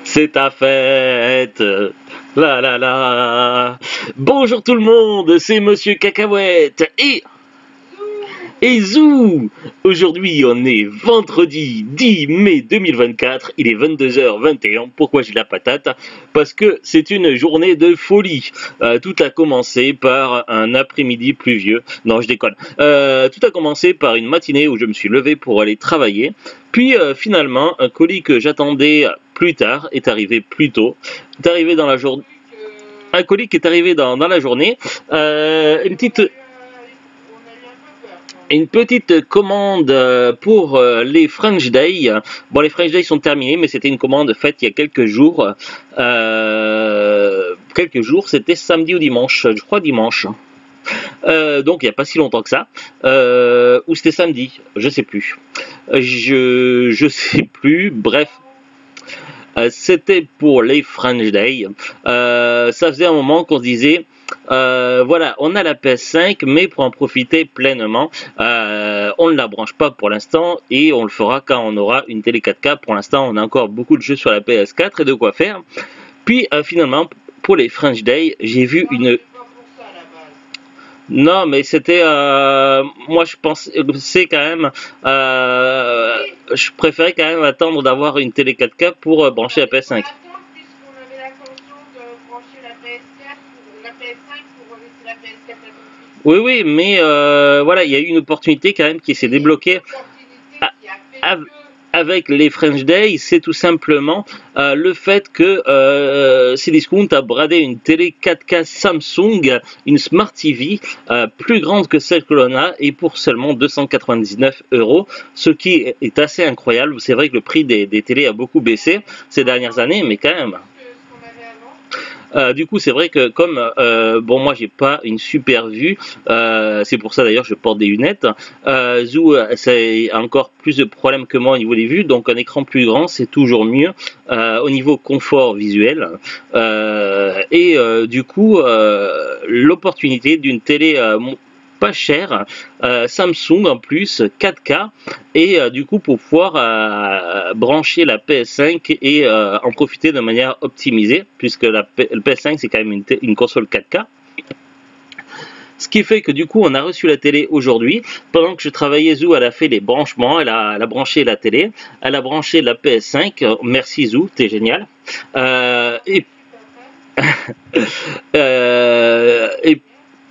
C'est ta fête. La la la. Bonjour tout le monde, c'est Monsieur Cacahuète et Zou. Aujourd'hui on est vendredi 10 mai 2024, il est 22h21. Pourquoi j'ai la patate? Parce que c'est une journée de folie. Tout a commencé par un après-midi pluvieux. Non, je déconne. Tout a commencé par une matinée où je me suis levé pour aller travailler. Puis finalement, un colis que j'attendais plus tard est arrivé plus tôt. Est arrivé dans la journée. Un colis qui est arrivé dans la journée. Une petite commande pour les French Day. Bon, les French Day sont terminés, mais c'était une commande faite il y a quelques jours. C'était samedi ou dimanche, je crois dimanche. Donc il n'y a pas si longtemps que ça. Ou c'était samedi, je sais plus. Je sais plus, bref. C'était pour les French Day. Ça faisait un moment qu'on se disait, voilà, on a la PS5, mais pour en profiter pleinement, on ne la branche pas pour l'instant et on le fera quand on aura une télé 4K. Pour l'instant, on a encore beaucoup de jeux sur la PS4 et de quoi faire. Puis finalement, pour les French Day, j'ai vu une... Non, mais c'était, moi je pense, c'est quand même, je préférais quand même attendre d'avoir une télé 4K pour brancher la PS5. Oui, oui, mais voilà, il y a eu une opportunité quand même qui s'est débloquée avec les French Day. C'est tout simplement le fait que Cdiscount a bradé une télé 4K Samsung, une Smart TV, plus grande que celle que l'on a, et pour seulement 299 €, ce qui est assez incroyable. C'est vrai que le prix des télés a beaucoup baissé ces dernières années, mais quand même. Du coup, c'est vrai que comme bon, moi j'ai pas une super vue, c'est pour ça d'ailleurs je porte des lunettes. Zou, c'est encore plus de problèmes que moi au niveau des vues, donc un écran plus grand c'est toujours mieux au niveau confort visuel. Du coup, l'opportunité d'une télé pas cher, Samsung en plus 4K, et du coup pour pouvoir brancher la PS5 et en profiter de manière optimisée, puisque le PS5 c'est quand même une console 4K. Ce qui fait que du coup on a reçu la télé aujourd'hui. Pendant que je travaillais, Zou elle a fait les branchements, elle a branché la télé, elle a branché la PS5. Merci Zou, t'es génial.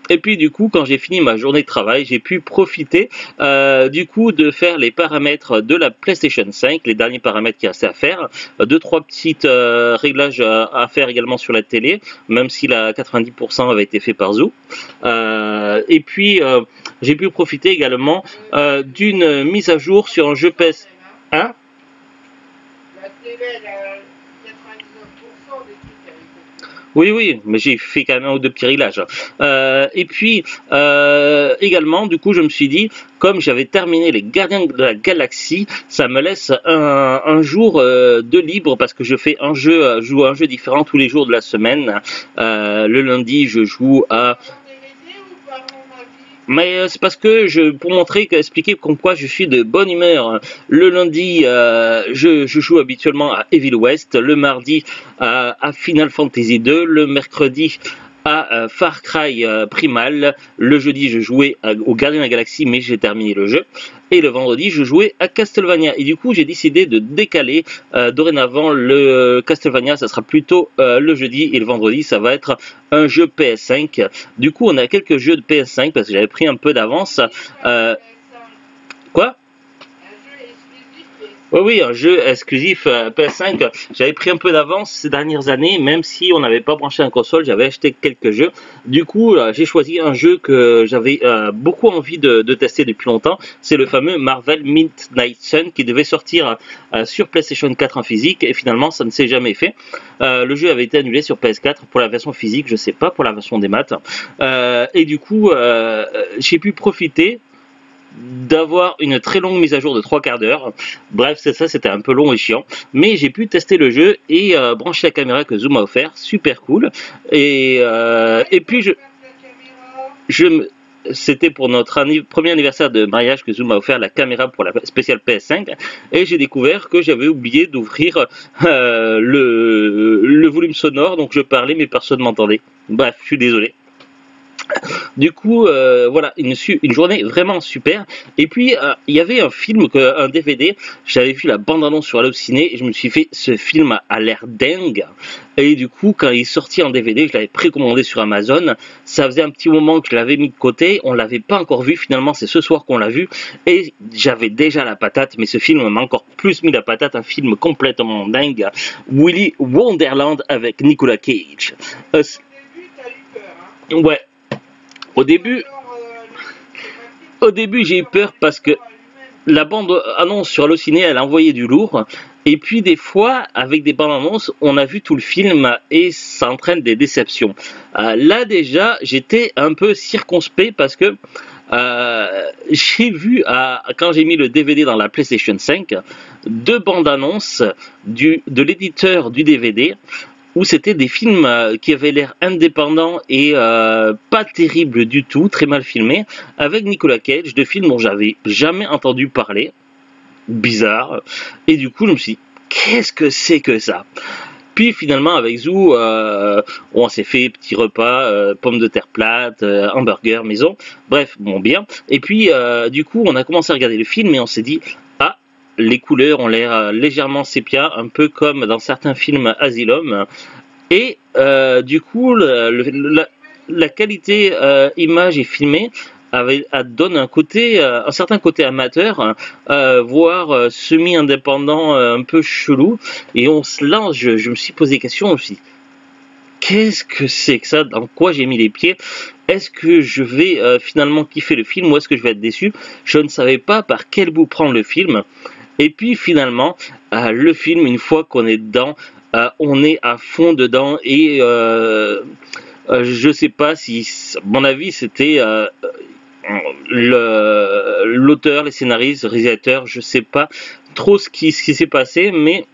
Et puis du coup, quand j'ai fini ma journée de travail, j'ai pu profiter du coup de faire les paramètres de la PlayStation 5, les derniers paramètres qu'il y a à faire, deux trois petites réglages à faire également sur la télé, même si la 90% avait été fait par Zou. Et puis j'ai pu profiter également d'une mise à jour sur un jeu PS1. Oui, oui, mais j'ai fait quand même un ou deux petits réglages. Et puis, également, du coup, je me suis dit, comme j'avais terminé les Gardiens de la Galaxie, ça me laisse un jour de libre parce que je fais joue à un jeu différent tous les jours de la semaine. Le lundi, je joue à... Mais c'est parce que pour montrer, expliquer comme quoi je suis de bonne humeur. Le lundi, je joue habituellement à Evil West. Le mardi, à Final Fantasy 2. Le mercredi, à Far Cry Primal. Le jeudi, je jouais au Gardien de la Galaxie, mais j'ai terminé le jeu. Et le vendredi, je jouais à Castlevania. Et du coup, j'ai décidé de décaler dorénavant le Castlevania. Ça sera plutôt le jeudi, et le vendredi, ça va être un jeu PS5. Du coup, on a quelques jeux de PS5 parce que j'avais pris un peu d'avance. Quoi? Oui, oui, un jeu exclusif PS5. J'avais pris un peu d'avance ces dernières années, même si on n'avait pas branché un console, j'avais acheté quelques jeux. Du coup, j'ai choisi un jeu que j'avais beaucoup envie de tester depuis longtemps. C'est le fameux Marvel Midnight Sun qui devait sortir sur PlayStation 4 en physique, et finalement, ça ne s'est jamais fait. Le jeu avait été annulé sur PS4 pour la version physique, je sais pas pour la version des maths. Et du coup, j'ai pu profiter d'avoir une très longue mise à jour de 3/4 d'heure. Bref, c'est ça, c'était un peu long et chiant, mais j'ai pu tester le jeu et brancher la caméra que Zoom a offert, super cool. Et puis je me c'était pour notre premier anniversaire de mariage que Zoom m'a offert la caméra pour la spéciale PS5 et j'ai découvert que j'avais oublié d'ouvrir le volume sonore, donc je parlais mais personne ne m'entendait. Bref, je suis désolé. Du coup, voilà, une journée vraiment super. Et puis, il y avait un film, un DVD, j'avais vu la bande-annonce sur Allociné et je me suis fait, ce film a l'air dingue. Et du coup, quand il est sorti en DVD, je l'avais précommandé sur Amazon. Ça faisait un petit moment que je l'avais mis de côté, on l'avait pas encore vu, finalement c'est ce soir qu'on l'a vu. Et j'avais déjà la patate, mais ce film m'a encore plus mis la patate, un film complètement dingue. Willy Wonderland avec Nicolas Cage. Ouais. Au début, j'ai eu peur parce que la bande-annonce sur Allociné, elle a envoyé du lourd. Et puis des fois, avec des bandes-annonces, on a vu tout le film et ça entraîne des déceptions. Là déjà, j'étais un peu circonspect parce que j'ai vu, quand j'ai mis le DVD dans la PlayStation 5, deux bandes-annonces de l'éditeur du DVD, où c'était des films qui avaient l'air indépendants et pas terribles du tout, très mal filmés, avec Nicolas Cage, de films dont j'avais jamais entendu parler, bizarre, et du coup je me suis dit, qu'est-ce que c'est que ça? Puis finalement avec Zou, on s'est fait petit repas, pommes de terre plates, hamburger maison, bref, bon bien, et puis du coup on a commencé à regarder le film et on s'est dit, ah, les couleurs ont l'air légèrement sépia, un peu comme dans certains films Asylum. Et du coup, la qualité image et filmée donne un certain côté amateur, voire semi-indépendant, un peu chelou. Et on se lance, je me suis posé des questions, je me suis dit, qu'est-ce que c'est que ça? Dans quoi j'ai mis les pieds? Est-ce que je vais finalement kiffer le film ou est-ce que je vais être déçu? Je ne savais pas par quel bout prendre le film. Et puis finalement, le film, une fois qu'on est dedans, on est à fond dedans et je sais pas si, à mon avis, c'était l'auteur, les scénaristes, le réalisateur, je sais pas trop ce qui s'est passé, mais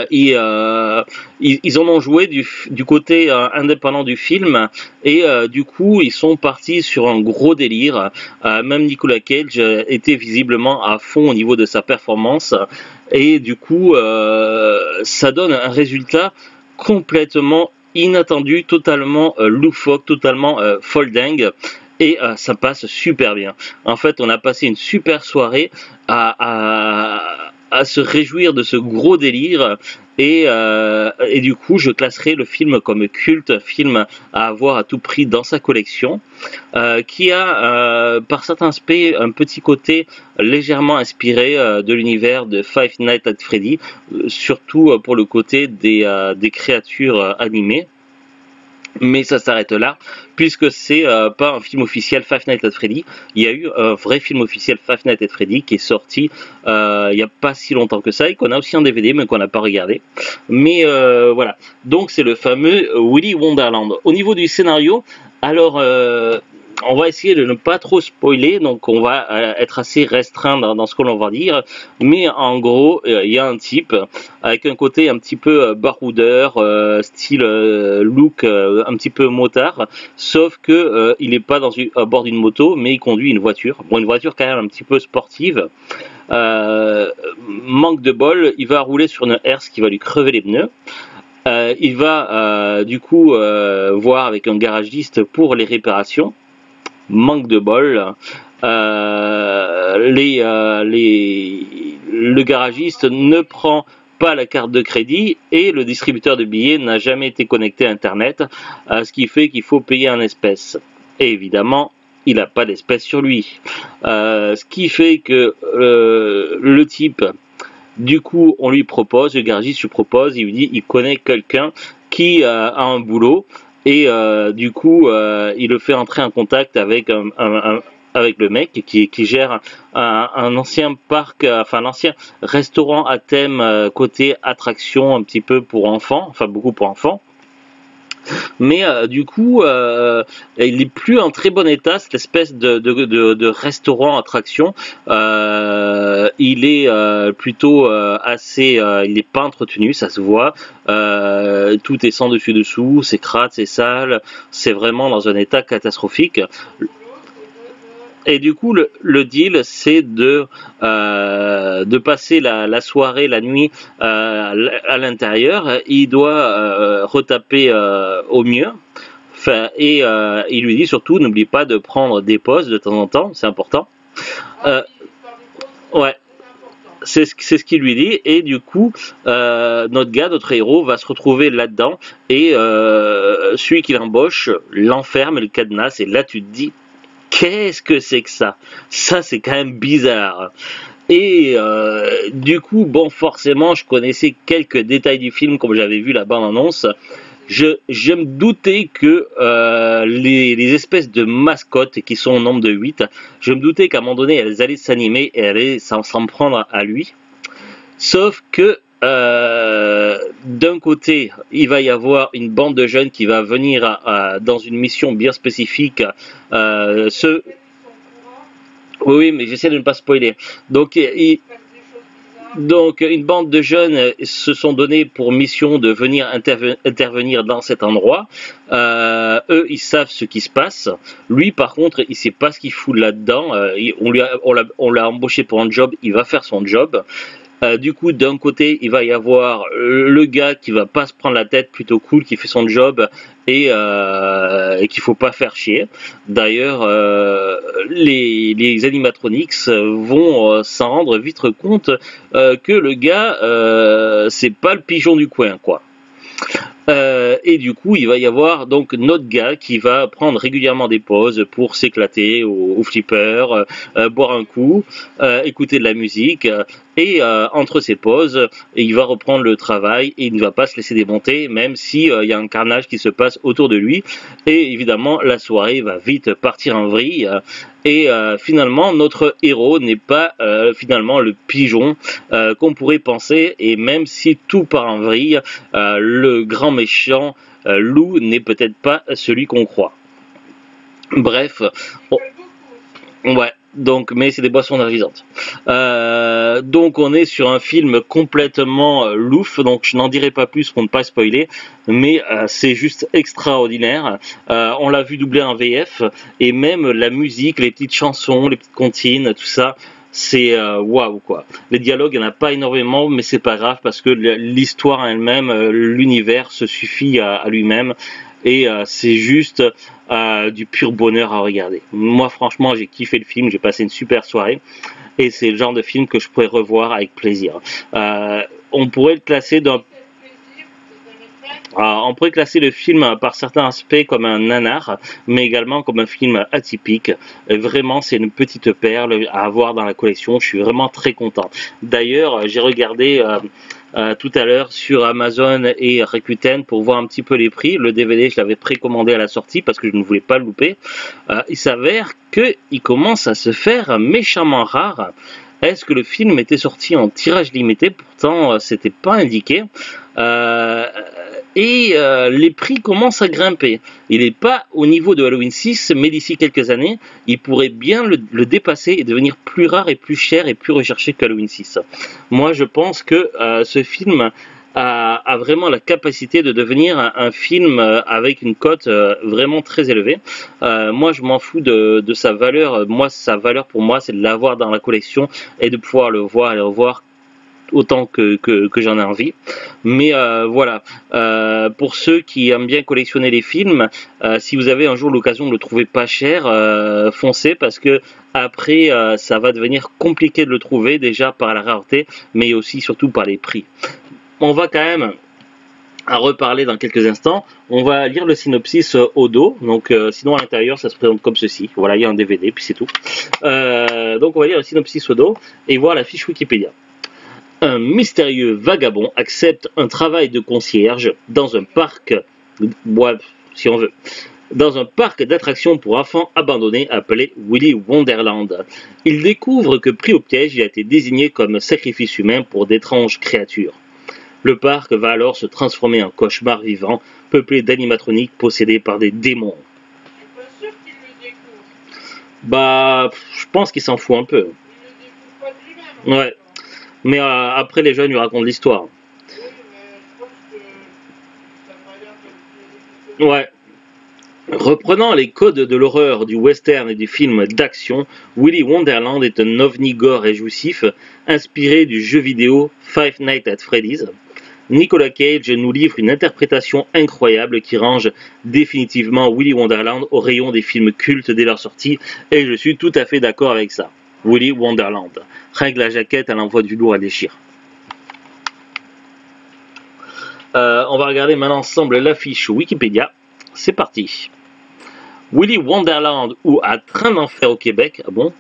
ils en ont joué du côté indépendant du film et du coup ils sont partis sur un gros délire. Même Nicolas Cage était visiblement à fond au niveau de sa performance et du coup ça donne un résultat complètement inattendu, totalement loufoque, totalement folding. Et ça passe super bien. En fait, on a passé une super soirée à se réjouir de ce gros délire et du coup je classerai le film comme culte, film à avoir à tout prix dans sa collection, qui a par certains aspects un petit côté légèrement inspiré de l'univers de Five Nights at Freddy, surtout pour le côté des créatures animées. Mais ça s'arrête là, puisque c'est pas un film officiel Five Nights at Freddy. Il y a eu un vrai film officiel Five Nights at Freddy qui est sorti il n'y a pas si longtemps que ça et qu'on a aussi en DVD mais qu'on n'a pas regardé. Mais voilà, donc c'est le fameux Willy Wonderland. Au niveau du scénario, alors on va essayer de ne pas trop spoiler, donc on va être assez restreint dans ce que l'on va dire, mais en gros, il y a un type avec un côté un petit peu baroudeur, style look un petit peu motard, sauf que il n'est pas à bord d'une moto, mais il conduit une voiture, bon, une voiture quand même un petit peu sportive. Manque de bol, il va rouler sur une herse qui va lui crever les pneus. Il va du coup voir avec un garagiste pour les réparations. Manque de bol, le garagiste ne prend pas la carte de crédit et le distributeur de billets n'a jamais été connecté à Internet, ce qui fait qu'il faut payer en espèces. Et évidemment, il n'a pas d'espèces sur lui. Ce qui fait que le type, du coup, on lui propose, le garagiste lui propose, il lui dit, il connaît quelqu'un qui a un boulot. Et du coup, il le fait entrer en contact avec avec le mec qui gère un ancien parc, enfin l'ancien restaurant à thème côté attraction un petit peu pour enfants, enfin beaucoup pour enfants. Mais du coup, il est plus en très bon état, cette espèce de restaurant attraction. Il est plutôt assez, il est pas entretenu, ça se voit. Tout est sans dessus dessous, c'est crade, c'est sale, c'est vraiment dans un état catastrophique. Et du coup, le deal, c'est de passer la soirée, la nuit à l'intérieur. Il doit retaper au mieux. Enfin, et il lui dit surtout, n'oublie pas de prendre des pauses de temps en temps, c'est important. Ouais. C'est ce qu'il lui dit, et du coup, notre gars, notre héros, va se retrouver là-dedans, et celui qui l'embauche l'enferme et le cadenasse, et là tu te dis, qu'est-ce que c'est que ça? Ça, c'est quand même bizarre. Et du coup, bon, forcément, je connaissais quelques détails du film, comme j'avais vu la bande-annonce. Je me doutais que les espèces de mascottes qui sont au nombre de 8, je me doutais qu'à un moment donné, elles allaient s'animer et allaient s'en prendre à lui. Sauf que d'un côté, il va y avoir une bande de jeunes qui va venir dans une mission bien spécifique. Oui, mais j'essaie de ne pas spoiler. Donc, une bande de jeunes se sont donnés pour mission de venir intervenir dans cet endroit. Eux, ils savent ce qui se passe. Lui, par contre, il sait pas ce qu'il fout là-dedans. On l'a embauché pour un job, il va faire son job. Du coup, d'un côté, il va y avoir le gars qui va pas se prendre la tête, plutôt cool, qui fait son job et qu'il faut pas faire chier. D'ailleurs, les animatronics vont s'en rendre vite compte que le gars, c'est pas le pigeon du coin, quoi. Et du coup, il va y avoir donc notre gars qui va prendre régulièrement des pauses pour s'éclater au flipper, boire un coup, écouter de la musique, et entre ces pauses, il va reprendre le travail et il ne va pas se laisser démonter, même si il y a un carnage qui se passe autour de lui. Et évidemment, la soirée va vite partir en vrille. Et finalement, notre héros n'est pas finalement le pigeon qu'on pourrait penser. Et même si tout part en vrille, le grand méchant loup n'est peut-être pas celui qu'on croit. Bref, ouais. Donc, mais c'est des boissons énergisantes. Donc, on est sur un film complètement louche. Donc, je n'en dirai pas plus pour ne pas spoiler, mais c'est juste extraordinaire. On l'a vu doubler en VF, et même la musique, les petites chansons, les petites comptines, tout ça. C'est waouh quoi. Les dialogues, il n'y en a pas énormément, mais c'est pas grave parce que l'histoire elle-même, l'univers se suffit à lui-même. Et c'est juste du pur bonheur à regarder. Moi franchement j'ai kiffé le film, j'ai passé une super soirée et c'est le genre de film que je pourrais revoir avec plaisir. On pourrait le classer on pourrait classer le film par certains aspects comme un nanar, mais également comme un film atypique. Vraiment, c'est une petite perle à avoir dans la collection. Je suis vraiment très content. D'ailleurs, j'ai regardé tout à l'heure sur Amazon et Rakuten pour voir un petit peu les prix. Le DVD, je l'avais précommandé à la sortie parce que je ne voulais pas le louper. Il s'avère qu'il commence à se faire méchamment rare. Est-ce que le film était sorti en tirage limité? Pourtant, c'était pas indiqué. Les prix commencent à grimper. Il n'est pas au niveau de Halloween 6, mais d'ici quelques années, il pourrait bien le dépasser et devenir plus rare et plus cher et plus recherché que Halloween 6. Moi, je pense que ce film a vraiment la capacité de devenir un film avec une cote vraiment très élevée. Moi, je m'en fous de sa valeur. Moi, sa valeur pour moi, c'est de l'avoir dans la collection et de pouvoir le voir et le revoir autant que j'en ai envie. Mais voilà, pour ceux qui aiment bien collectionner les films, si vous avez un jour l'occasion de le trouver pas cher, foncez parce que après ça va devenir compliqué de le trouver, déjà par la rareté, mais aussi surtout par les prix. On va quand même à reparler dans quelques instants. On va lire le synopsis au dos. Donc, sinon à l'intérieur, ça se présente comme ceci. Voilà, il y a un DVD, puis c'est tout. Donc, on va lire le synopsis au dos et voir la fiche Wikipédia. Un mystérieux vagabond accepte un travail de concierge dans un parc, si on veut, dans un parc d'attractions pour enfants abandonné appelé Willy Wonderland. Il découvre que pris au piège, il a été désigné comme sacrifice humain pour d'étranges créatures. Le parc va alors se transformer en cauchemar vivant, peuplé d'animatroniques possédés par des démons. Je suis pas sûr qu'il le découvre. Bah, je pense qu'il s'en fout un peu. Il le découvre pas de lui-même. Ouais. Mais après, les jeunes lui racontent l'histoire. Oui, mais je pense que ça m'a l'air de le Ouais. Reprenant les codes de l'horreur du western et du film d'action, Willy Wonderland est un ovni gore et jouissif, inspiré du jeu vidéo Five Nights at Freddy's. Nicolas Cage nous livre une interprétation incroyable qui range définitivement Willy Wonderland au rayon des films cultes dès leur sortie, et je suis tout à fait d'accord avec ça. Willy Wonderland. Règle la jaquette, elle envoie du lourd à déchirer. On va regarder maintenant ensemble l'affiche Wikipédia. C'est parti. Willy Wonderland ou À train d'enfer au Québec. Ah bon?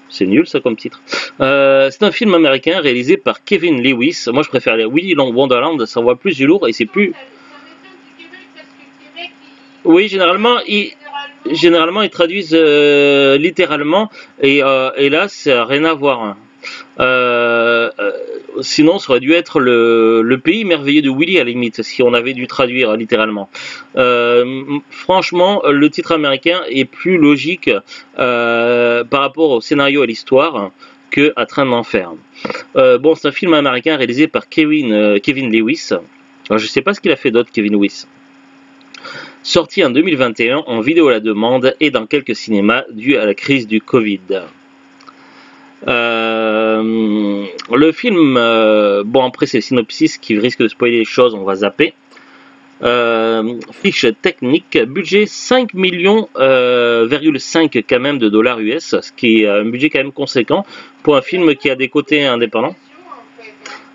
C'est nul ça comme titre. C'est un film américain réalisé par Kevin Lewis. Moi je préfère les Willy Wonderland, ça envoie plus du lourd et c'est plus... Oui, généralement ils traduisent littéralement et là ça n'a rien à voir. Sinon ça aurait dû être le pays merveilleux de Willy à la limite si on avait dû traduire littéralement. Franchement le titre américain est plus logique par rapport au scénario et à l'histoire que À train d'enfer. Bon, c'est un film américain réalisé par Kevin Lewis. Alors, je sais pas ce qu'il a fait d'autre, Kevin Lewis. Sorti en 2021 en vidéo à la demande et dans quelques cinémas dû à la crise du Covid. Le film, bon après c'est le synopsis qui risque de spoiler les choses, on va zapper. Fiche technique, budget 5 millions, 5 quand même de dollars US, ce qui est un budget quand même conséquent pour un film qui a des côtés indépendants.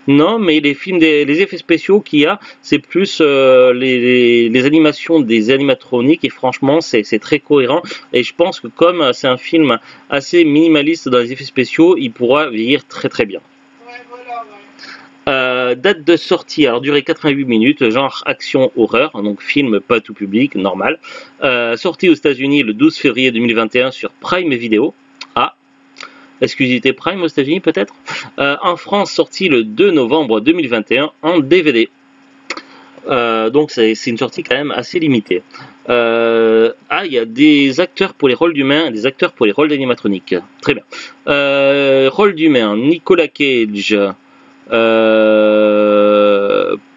Non, mais les effets spéciaux qu'il y a, c'est plus les animations des animatroniques et franchement, c'est très cohérent. Et je pense que comme c'est un film assez minimaliste dans les effets spéciaux, il pourra vieillir très très bien. Ouais, voilà, ouais. Date de sortie, alors durée 88 minutes, genre action horreur, donc film pas tout public, normal. Sorti aux États-Unis le 12 février 2021 sur Prime Video. Exclusivité Prime aux États-Unis peut-être. En France, sorti le 2 novembre 2021 en DVD. Donc c'est une sortie quand même assez limitée. Il y a des acteurs pour les rôles d'humains et des acteurs pour les rôles d'animatroniques. Très bien. Rôle d'humain, Nicolas Cage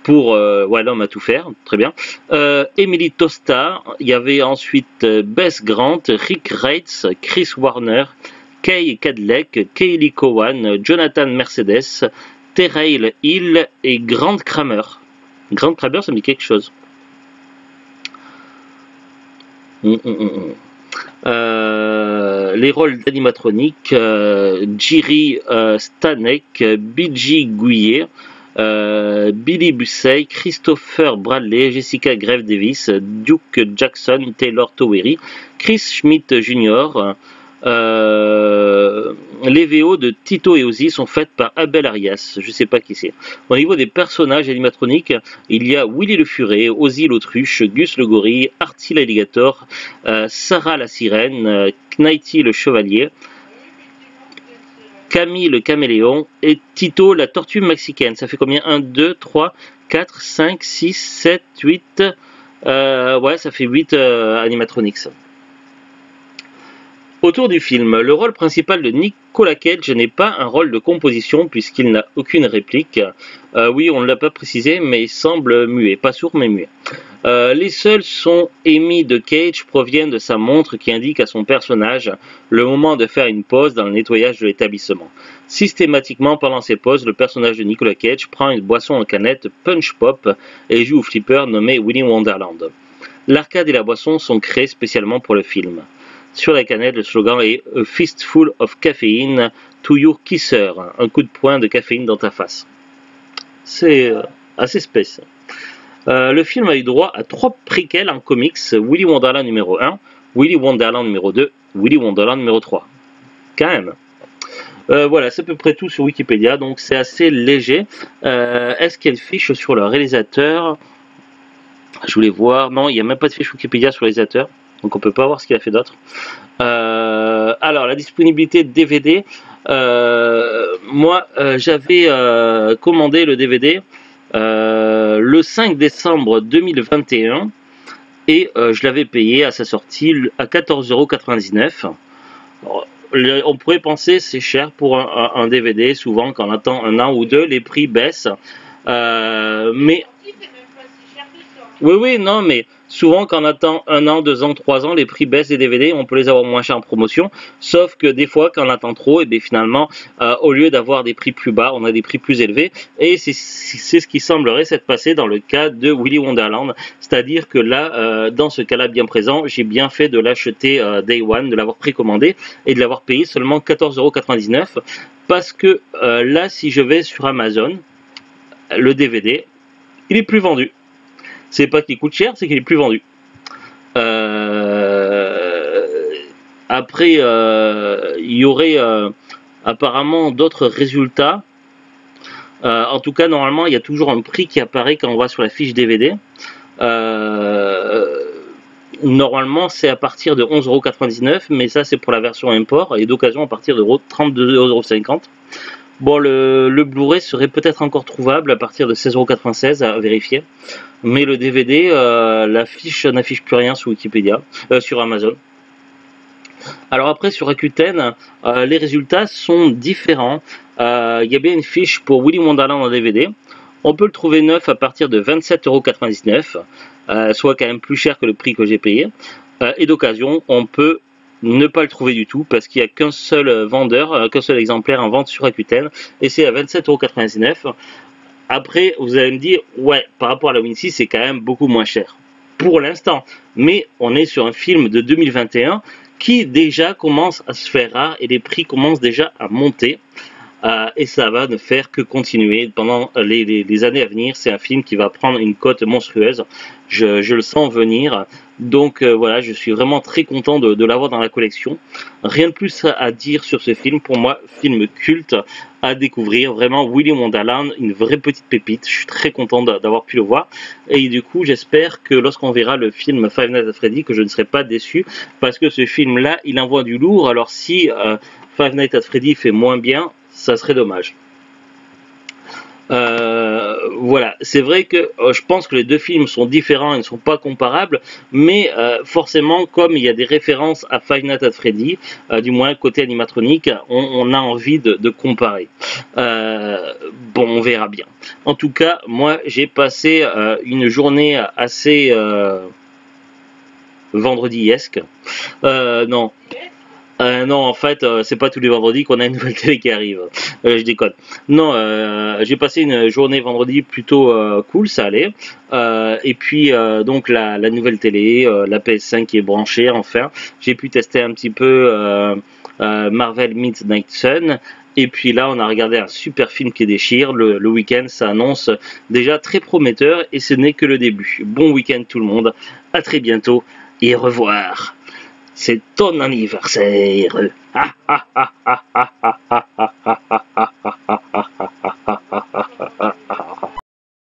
pour l'homme à tout faire, très bien. Emily Tosta, il y avait ensuite Bess Grant, Rick Reitz, Chris Warner, Kay Cadleck, Kaylee Cowan, Jonathan Mercedes, Terrell Hill et Grant Kramer. Grant Kramer, ça me dit quelque chose. Les rôles d'animatronique, Jiri Stanek, Billy Gouillet, Billy Bussey, Christopher Bradley, Jessica Greve Davis, Duke Jackson, Taylor Towery, Chris Schmidt Jr., les VO de Tito et Ozzy sont faites par Abel Arias, je sais pas qui c'est. Au niveau des personnages animatroniques, il y a Willy le Furet, Ozzy l'autruche, Gus le gorille, Artie l'alligator, Sarah la sirène, Knighty le chevalier, Camille le caméléon et Tito la tortue mexicaine. Ça fait combien? 1, 2, 3, 4, 5, 6, 7, 8. Ouais, ça fait 8 animatronics. Autour du film, le rôle principal de Nicolas Cage n'est pas un rôle de composition puisqu'il n'a aucune réplique. Oui, on ne l'a pas précisé, mais il semble muet, pas sourd mais muet. Les seuls sons émis de Cage proviennent de sa montre qui indique à son personnage le moment de faire une pause dans le nettoyage de l'établissement. Systématiquement pendant ces pauses, le personnage de Nicolas Cage prend une boisson en canette Punch Pop et joue au flipper nommé Willy Wonderland. L'arcade et la boisson sont créés spécialement pour le film. Sur la canette, le slogan est « A fistful of caffeine to your kisser », un coup de poing de caféine dans ta face. C'est assez spécial. Le film a eu droit à 3 préquels en comics, Willy Wonderland numéro 1, Willy Wonderland numéro 2, Willy Wonderland numéro 3. Quand même. Voilà, c'est à peu près tout sur Wikipédia, donc c'est assez léger. Est-ce qu'il y a une fiche sur le réalisateur? Je voulais voir. Non, il n'y a même pas de fiche Wikipédia sur le réalisateur. Donc on peut pas voir ce qu'il a fait d'autre. Alors la disponibilité de DVD. Moi j'avais commandé le DVD. le 5 décembre 2021 et je l'avais payé à sa sortie à 14,99 €. On pourrait penser c'est cher pour un DVD, souvent quand on attend un an ou deux, les prix baissent. Mais oui, oui, non, mais souvent quand on attend un an, 2 ans, 3 ans, les prix baissent des DVD, on peut les avoir moins chers en promotion. Sauf que des fois, quand on attend trop, et bien finalement, au lieu d'avoir des prix plus bas, on a des prix plus élevés. Et c'est ce qui semblerait s'être passé dans le cas de Willy Wonderland. C'est-à-dire que là, dans ce cas-là bien présent, j'ai bien fait de l'acheter Day One, de l'avoir précommandé et de l'avoir payé seulement 14,99 €. Parce que là, si je vais sur Amazon, le DVD, il est plus vendu. C'est pas qu'il coûte cher, c'est qu'il est plus vendu. Après, il y aurait apparemment d'autres résultats. En tout cas, normalement, il y a toujours un prix qui apparaît quand on va sur la fiche DVD. Normalement, c'est à partir de 11,99 €, mais ça, c'est pour la version import, et d'occasion à partir de 32,50 €. Bon, le Blu-ray serait peut-être encore trouvable à partir de 16,96 € à vérifier. Mais le DVD, la fiche n'affiche plus rien sur Wikipédia, sur Amazon. Alors après, sur Rakuten, les résultats sont différents. Il y a bien une fiche pour Willy Wonderland en DVD. On peut le trouver neuf à partir de 27,99 €, soit quand même plus cher que le prix que j'ai payé. Et d'occasion, on peut ne pas le trouver du tout parce qu'il n'y a qu'un seul vendeur, qu'un seul exemplaire en vente sur Rakuten, et c'est à 27,99 €. Après, vous allez me dire, ouais, par rapport à la Wincy, c'est quand même beaucoup moins cher pour l'instant. Mais on est sur un film de 2021 qui déjà commence à se faire rare et les prix commencent déjà à monter. Et ça va ne faire que continuer pendant les années à venir. C'est un film qui va prendre une cote monstrueuse. Je le sens venir. Donc voilà, je suis vraiment très content de l'avoir dans la collection. Rien de plus à dire sur ce film. Pour moi, film culte à découvrir. Vraiment, Willy Wonderland, une vraie petite pépite. Je suis très content d'avoir pu le voir. Et du coup, j'espère que lorsqu'on verra le film Five Nights at Freddy, que je ne serai pas déçu. Parce que ce film-là, il envoie du lourd. Alors si Five Nights at Freddy fait moins bien, ça serait dommage. Voilà, c'est vrai que je pense que les deux films sont différents et ne sont pas comparables, mais forcément, comme il y a des références à Five Nights at Freddy, du moins côté animatronique, on a envie de comparer. Bon, on verra bien. En tout cas, moi, j'ai passé une journée assez vendredi-esque. Non. Non, en fait, c'est pas tous les vendredis qu'on a une nouvelle télé qui arrive. Je déconne. Non, j'ai passé une journée vendredi plutôt cool, ça allait. Et puis, donc, la nouvelle télé, la PS5 qui est branchée, enfin. J'ai pu tester un petit peu Marvel Midnight Sun. Et puis là, on a regardé un super film qui déchire. Le week-end, ça annonce déjà très prometteur et ce n'est que le début. Bon week-end tout le monde. À très bientôt et au revoir. C'est ton anniversaire.